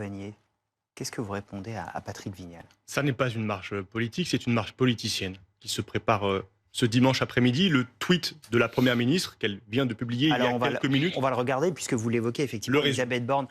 Grenier, qu'est-ce que vous répondez à Patrick Vignal? Ça n'est pas une marche politique, c'est une marche politicienne qui se prépare ce dimanche après-midi. Le tweet de la Première ministre qu'elle vient de publier il y a quelques minutes. On va le regarder puisque vous l'évoquez effectivement, Elisabeth Borne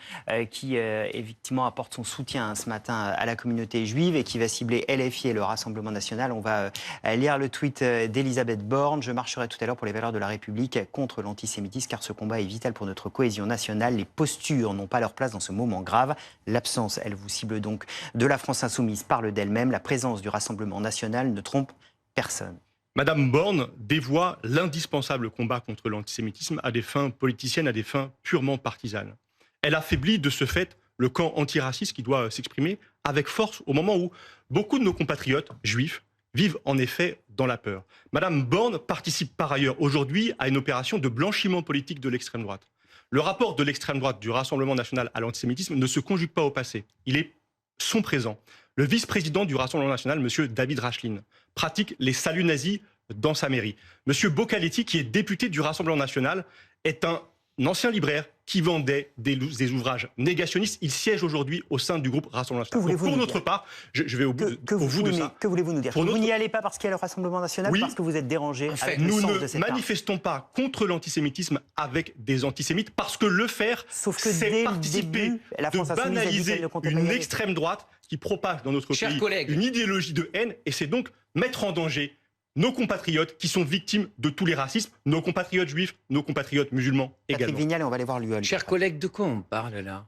qui effectivement apporte son soutien ce matin à la communauté juive et qui va cibler LFI et le Rassemblement national. On va lire le tweet d'Elisabeth Borne. Je marcherai tout à l'heure pour les valeurs de la République contre l'antisémitisme car ce combat est vital pour notre cohésion nationale. Les postures n'ont pas leur place dans ce moment grave. L'absence, elle vous cible donc, de la France insoumise parle d'elle-même. La présence du Rassemblement national ne trompe personne. Madame Borne dévoie l'indispensable combat contre l'antisémitisme à des fins politiciennes, à des fins purement partisanes. Elle affaiblit de ce fait le camp antiraciste qui doit s'exprimer avec force au moment où beaucoup de nos compatriotes juifs vivent en effet dans la peur. Madame Borne participe par ailleurs aujourd'hui à une opération de blanchiment politique de l'extrême droite. Le rapport de l'extrême droite du Rassemblement national à l'antisémitisme ne se conjugue pas au passé. Il est son présent. Le vice-président du Rassemblement national, M. David Rachlin, pratique les saluts nazis dans sa mairie. M. Bocaletti, qui est député du Rassemblement national, est un ancien libraire qui vendait des ouvrages négationnistes. Il siège aujourd'hui au sein du groupe Rassemblement national. Pour notre part, je vais au bout de ça. Que voulez-vous nous dire? Vous n'y allez pas parce qu'il y a le Rassemblement national ou parce que vous êtes dérangé avec le sens de cette carte? Nous ne manifestons pas contre l'antisémitisme avec des antisémites parce que le faire, c'est participer de banaliser une extrême droite qui propage dans notre pays une idéologie de haine et c'est donc mettre en danger nos compatriotes qui sont victimes de tous les racismes, nos compatriotes juifs, nos compatriotes musulmans également. Patrick Vignal, et on va aller voir l'UOL. Chers collègues, de quoi on parle là?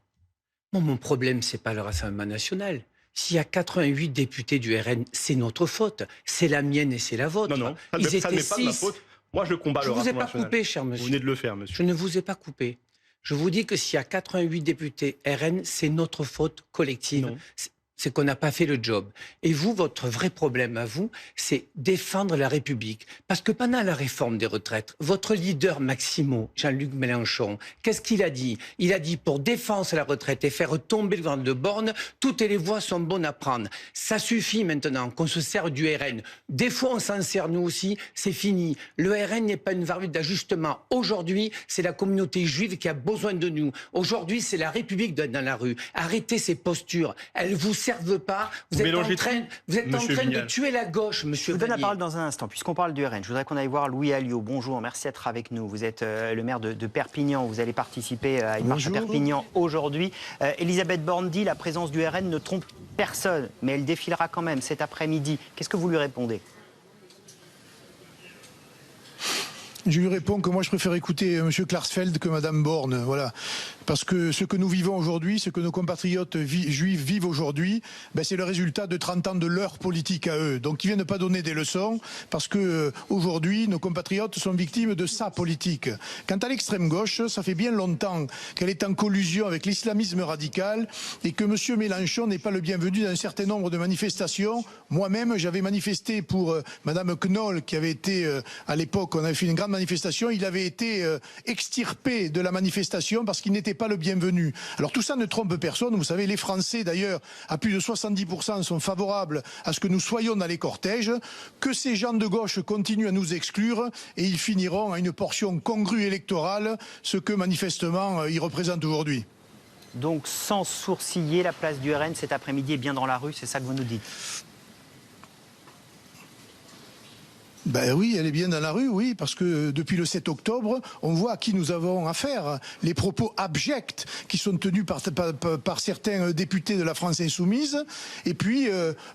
Mon problème, c'est pas le Rassemblement national. S'il y a 88 députés du RN, c'est notre faute. C'est la mienne et c'est la vôtre. Non, ça n'est pas de ma faute. Moi, je combats le Rassemblement national. Je ne vous ai pas coupé, cher monsieur. Vous venez de le faire, monsieur. Je ne vous ai pas coupé. Je vous dis que s'il y a 88 députés RN, c'est notre faute collective. Non. C'est qu'on n'a pas fait le job. Et vous, votre vrai problème à vous, c'est défendre la République. Parce que pendant la réforme des retraites, votre leader Maximo, Jean-Luc Mélenchon, qu'est-ce qu'il a dit? Il a dit pour défendre la retraite et faire tomber le gouvernement de Borne, toutes les voies sont bonnes à prendre. Ça suffit maintenant qu'on se sert du RN. Des fois, on s'en sert nous aussi, c'est fini. Le RN n'est pas une variable d'ajustement. Aujourd'hui, c'est la communauté juive qui a besoin de nous. Aujourd'hui, c'est la République dans la rue. Arrêtez ces postures. Elles vous servent pas. Vous êtes en train de tuer la gauche, monsieur. Je vous donne la parole dans un instant, puisqu'on parle du RN. Je voudrais qu'on aille voir Louis Alliot. Bonjour, merci d'être avec nous. Vous êtes le maire de Perpignan. Vous allez participer à une marche à Perpignan aujourd'hui. Elisabeth Borne dit la présence du RN ne trompe personne, mais elle défilera quand même cet après-midi. Qu'est-ce que vous lui répondez? Je lui réponds que moi je préfère écouter M. Klarsfeld que Mme Borne, voilà. Parce que ce que nous vivons aujourd'hui, ce que nos compatriotes juifs vivent aujourd'hui, c'est le résultat de 30 ans de leur politique à eux. Donc ils viennent pas donner des leçons, parce que aujourd'hui nos compatriotes sont victimes de sa politique. Quant à l'extrême gauche, ça fait bien longtemps qu'elle est en collusion avec l'islamisme radical et que M. Mélenchon n'est pas le bienvenu dans un certain nombre de manifestations. Moi-même, j'avais manifesté pour Mme Knoll, qui avait été, à l'époque, on avait fait une grande manifestation, il avait été extirpé de la manifestation parce qu'il n'était pas le bienvenu. Alors tout ça ne trompe personne. Vous savez, les Français d'ailleurs, à plus de 70% sont favorables à ce que nous soyons dans les cortèges, que ces gens de gauche continuent à nous exclure et ils finiront à une portion congrue électorale, ce que manifestement ils représentent aujourd'hui. Donc sans sourciller, la place du RN cet après-midi est bien dans la rue, c'est ça que vous nous dites? Ben oui, elle est bien dans la rue, oui, parce que depuis le 7 octobre, on voit à qui nous avons affaire. Les propos abjects qui sont tenus par certains députés de la France insoumise, et puis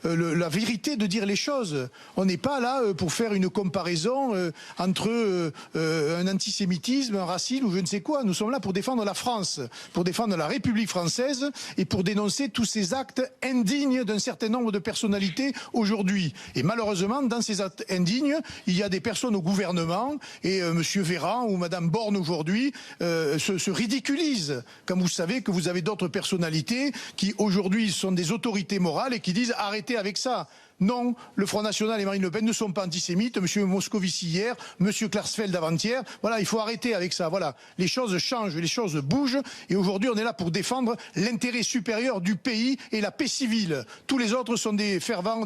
la vérité de dire les choses. On n'est pas là pour faire une comparaison entre un antisémitisme, un racisme ou je ne sais quoi. Nous sommes là pour défendre la France, pour défendre la République française et pour dénoncer tous ces actes indignes d'un certain nombre de personnalités aujourd'hui. Et malheureusement, dans ces actes indignes, il y a des personnes au gouvernement et M. Véran ou Mme Borne aujourd'hui se ridiculisent quand vous savez que vous avez d'autres personnalités qui aujourd'hui sont des autorités morales et qui disent arrêtez avec ça. Non, le Front National et Marine Le Pen ne sont pas antisémites. M. Moscovici hier, M. Klarsfeld avant-hier. Voilà, il faut arrêter avec ça. Voilà, les choses changent, les choses bougent. Et aujourd'hui, on est là pour défendre l'intérêt supérieur du pays et la paix civile. Tous les autres sont des fervents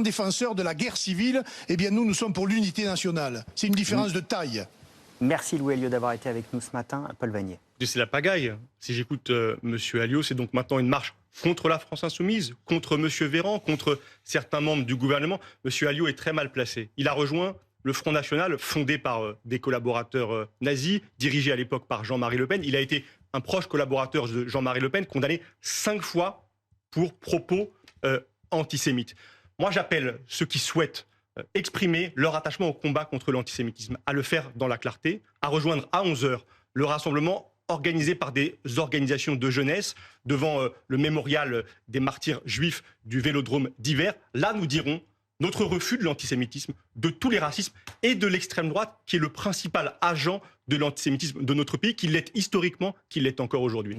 défenseurs de la guerre civile. Eh bien, nous sommes pour l'unité nationale. C'est une différence de taille. Merci Louis Alliot d'avoir été avec nous ce matin. Paul Vannier. C'est la pagaille. Si j'écoute Monsieur Alliot, c'est donc maintenant une marche contre la France insoumise, contre Monsieur Véran, contre certains membres du gouvernement. Monsieur Alliot est très mal placé. Il a rejoint le Front National, fondé par des collaborateurs nazis, dirigé à l'époque par Jean-Marie Le Pen. Il a été un proche collaborateur de Jean-Marie Le Pen, condamné 5 fois pour propos antisémites. Moi, j'appelle ceux qui souhaitent exprimer leur attachement au combat contre l'antisémitisme à le faire dans la clarté, à rejoindre à 11h le rassemblement organisé par des organisations de jeunesse devant le mémorial des martyrs juifs du Vélodrome d'Hiver. Là, nous dirons notre refus de l'antisémitisme, de tous les racismes et de l'extrême droite, qui est le principal agent de l'antisémitisme de notre pays, qui l'est historiquement, qui l'est encore aujourd'hui.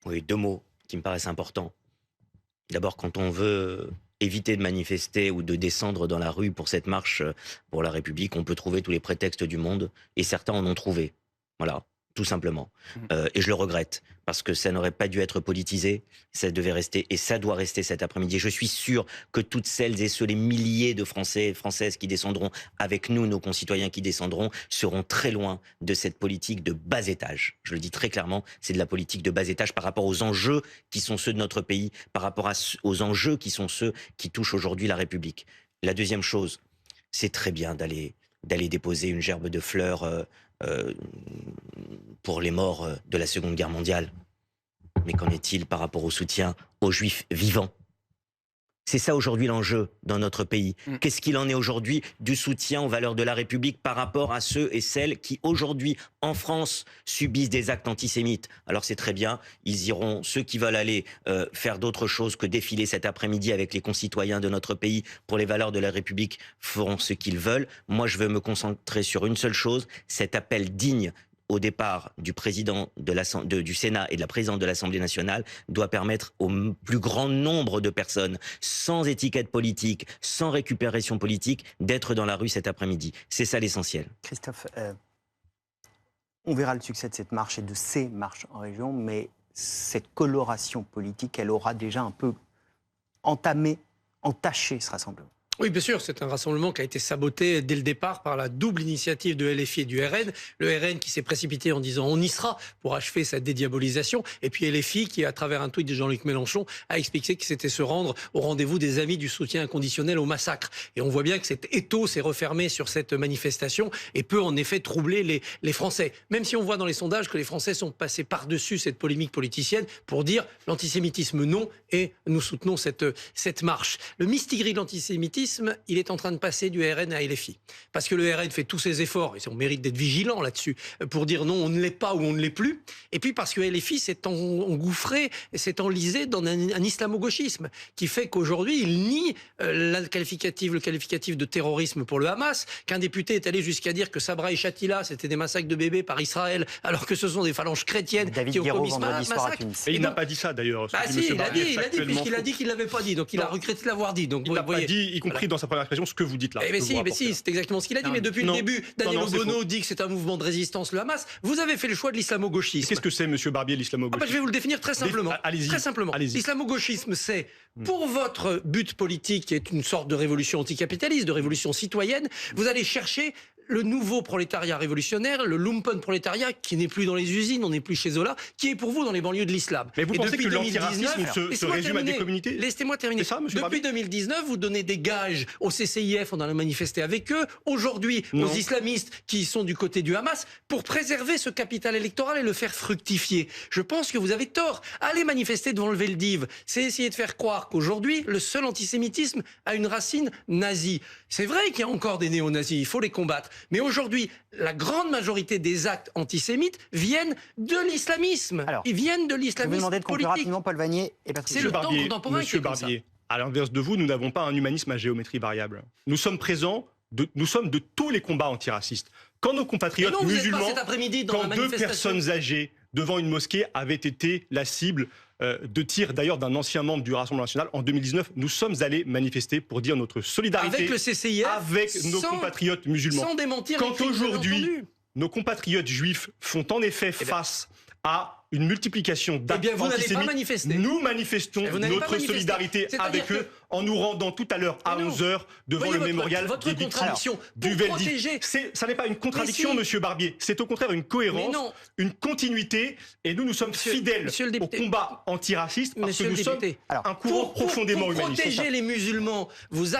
Oui, 2 mots qui me paraissent importants. D'abord, quand on veut éviter de manifester ou de descendre dans la rue pour cette marche pour la République, on peut trouver tous les prétextes du monde, et certains en ont trouvé. Voilà, tout simplement. Et je le regrette, parce que ça n'aurait pas dû être politisé, ça devait rester, et ça doit rester cet après-midi. Je suis sûr que toutes celles et ceux, les milliers de Français et Françaises qui descendront avec nous, nos concitoyens qui descendront, seront très loin de cette politique de bas étage. Je le dis très clairement, c'est de la politique de bas étage par rapport aux enjeux qui sont ceux de notre pays, par rapport aux enjeux qui sont ceux qui touchent aujourd'hui la République. La deuxième chose, c'est très bien d'aller déposer une gerbe de fleurs pour les morts de la Seconde Guerre mondiale. Mais qu'en est-il par rapport au soutien aux Juifs vivants ? C'est ça aujourd'hui l'enjeu dans notre pays. Qu'est-ce qu'il en est aujourd'hui du soutien aux valeurs de la République par rapport à ceux et celles qui aujourd'hui en France subissent des actes antisémites? Alors c'est très bien, ils iront, ceux qui veulent aller faire d'autres choses que défiler cet après-midi avec les concitoyens de notre pays pour les valeurs de la République feront ce qu'ils veulent. Moi je veux me concentrer sur une seule chose, cet appel digne au départ du président du Sénat et de la présidente de l'Assemblée nationale doit permettre au plus grand nombre de personnes, sans étiquette politique, sans récupération politique, d'être dans la rue cet après-midi. C'est ça l'essentiel. Christophe, on verra le succès de cette marche et de ces marches en région, mais cette coloration politique, elle aura déjà un peu entaché ce rassemblement. Oui, bien sûr, c'est un rassemblement qui a été saboté dès le départ par la double initiative de LFI et du RN. Le RN qui s'est précipité en disant « on y sera » pour achever sa dédiabolisation. Et puis LFI qui, à travers un tweet de Jean-Luc Mélenchon, a expliqué que c'était se rendre au rendez-vous des amis du soutien inconditionnel au massacre. Et on voit bien que cet étau s'est refermé sur cette manifestation et peut en effet troubler les Français. Même si on voit dans les sondages que les Français sont passés par-dessus cette polémique politicienne pour dire l'antisémitisme non et nous soutenons cette marche. Le mistigris de l'antisémitisme, il est en train de passer du RN à LFI. Parce que le RN fait tous ses efforts, et on mérite d'être vigilant là-dessus, pour dire non, on ne l'est pas ou on ne l'est plus. Et puis parce que LFI s'est engouffré, s'est enlisé dans un islamo-gauchisme qui fait qu'aujourd'hui, il nie le qualificatif de terrorisme pour le Hamas, qu'un député est allé jusqu'à dire que Sabra et Shatila, c'était des massacres de bébés par Israël, alors que ce sont des phalanges chrétiennes qui ont commis ce massacre. Et il n'a pas dit ça d'ailleurs. Bah si, il a dit, puisqu'il a dit qu'il ne l'avait pas dit, donc il a regretté de l'avoir dit. Donc, il n'a pas dit, y compris dans sa première expression, ce que vous dites là. Mais si, c'est exactement ce qu'il a dit. Mais depuis le début, Daniel Obono dit que c'est un mouvement de résistance, le Hamas. Vous avez fait le choix de l'islamo-gauchisme. Qu'est-ce que c'est, monsieur Barbier, l'islamo-gauchisme? Je vais vous le définir très simplement. Allez-y. Très simplement. L'islamo-gauchisme, c'est, pour votre but politique, qui est une sorte de révolution anticapitaliste, de révolution citoyenne, vous allez chercher le nouveau prolétariat révolutionnaire, le lumpen prolétariat, qui n'est plus dans les usines, on n'est plus chez Zola, qui est pour vous dans les banlieues de l'islam. Mais vous pensez que l'antiracisme se résume à des communautés? Laissez-moi terminer. Ça, depuis 2019, vous donnez des gages au CCIF, on a manifesté avec eux, aujourd'hui aux islamistes qui sont du côté du Hamas, pour préserver ce capital électoral et le faire fructifier. Je pense que vous avez tort. Allez manifester devant le Veldiv, c'est essayer de faire croire qu'aujourd'hui, le seul antisémitisme a une racine nazie. C'est vrai qu'il y a encore des néo-nazis, il faut les combattre. Mais aujourd'hui, la grande majorité des actes antisémites viennent de l'islamisme. Ils viennent de l'islamisme politique. Je vais vous demander de conclure rapidement, Paul Vannier et Patrick. C'est le temps contemporain Monsieur qui est comme ça. Barbier, à l'inverse de vous, nous n'avons pas un humanisme à géométrie variable. Nous sommes présents, nous sommes de tous les combats antiracistes. Quand nos compatriotes musulmans, quand 2 personnes âgées devant une mosquée avaient été la cible de tir d'ailleurs d'un ancien membre du Rassemblement national en 2019, nous sommes allés manifester pour dire notre solidarité avec le CCIF, avec nos compatriotes musulmans. Sans démentir quand aujourd'hui nos compatriotes juifs font en effet face à une multiplication d'actes vous n'allez pas antisémites. manifester. Nous manifestons Vous n'allez pas notre manifester. solidarité C'est-à-dire avec eux en nous rendant tout à l'heure à Mais non. 11h devant Voyez le mémorial votre des victimes contradiction. du Pour Veldiv. protéger- Ça n'est pas une contradiction, Mais si. monsieur Barbier. C'est au contraire une Mais cohérence, non. une continuité. Et nous sommes fidèles monsieur le au député. combat antiraciste parce Monsieur que le nous sommes député. un courant profondément pour humaniste. protéger les musulmans, vous